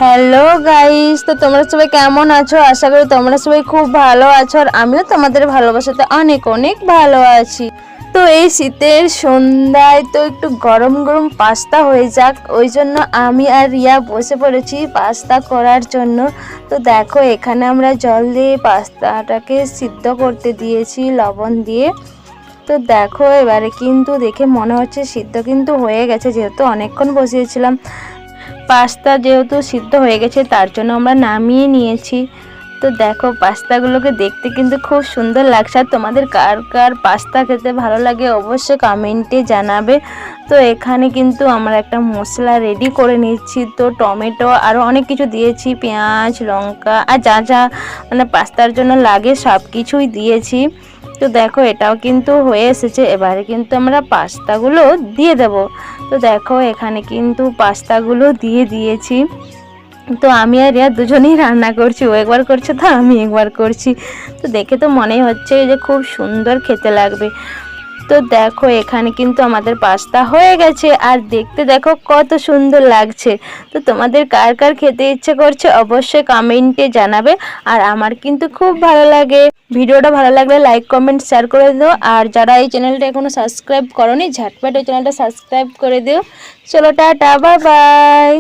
Hello guys, তো তোমরা সবাই কেমন আছো? আশা করি তোমরা সবাই খুব ভালো আছো, আর আমিও তোমাদের ভালোবাসাতে অনেক অনেক ভালো আছি। তো এই শীতের সন্ধ্যায় তো একটু গরম গরম পাস্তা হয়ে যাক, ওই জন্য আমি আর রিয়া বসে পড়েছি পাস্তা করার জন্য। তো দেখো, এখানে আমরা জল দিয়ে পাস্তাটাকে সিদ্ধ করতে দিয়েছি লবণ দিয়ে। তো দেখো, এবারে কিন্তু দেখে মনে হচ্ছে সিদ্ধ কিন্তু হয়ে গেছে, যেহেতু অনেকক্ষণ বসিয়েছিলাম। পাস্তা যেহেতু সিদ্ধ হয়ে গেছে তার জন্য আমরা নামিয়ে নিয়েছি। তো দেখো, পাস্তাগুলোকে দেখতে কিন্তু খুব সুন্দর লাগছে। আর তোমাদের কার কার পাস্তা খেতে ভালো লাগে অবশ্যই কমেন্টে জানাবে। তো এখানে কিন্তু আমরা একটা মশলা রেডি করে নিচ্ছি। তো টমেটো আরও অনেক কিছু দিয়েছি, পেঁয়াজ, লঙ্কা আর যা যা মানে পাস্তার জন্য লাগে সব কিছুই দিয়েছি। তো দেখো, এটাও কিন্তু হয়ে এসেছে। এবারে কিন্তু আমরা পাস্তাগুলো দিয়ে দেব। তো দেখো, এখানে কিন্তু পাস্তাগুলো দিয়ে দিয়েছি। তো আমি আর রিয়া দুজনেই রান্না করছি, ও একবার করছে তো আমি একবার করছি। তো দেখে তো মনেই হচ্ছে যে খুব সুন্দর খেতে লাগবে। তো দেখো, এখানে কিন্তু আমাদের পাস্তা হয়ে গেছে, আর দেখতে দেখো কত সুন্দর লাগছে। তো তোমাদের কার কার খেতে ইচ্ছে করছে অবশ্যই কমেন্টে জানাবে। আর আমার কিন্তু খুব ভালো লাগে। ভিডিওটা ভালো লাগলে লাইক কমেন্ট শেয়ার করে দিও, আর যারা এই চ্যানেলটা এখনো সাবস্ক্রাইব করোনি ঝটপট এই চ্যানেলটা সাবস্ক্রাইব করে দিও। চলো, টাটা, বাই বাই।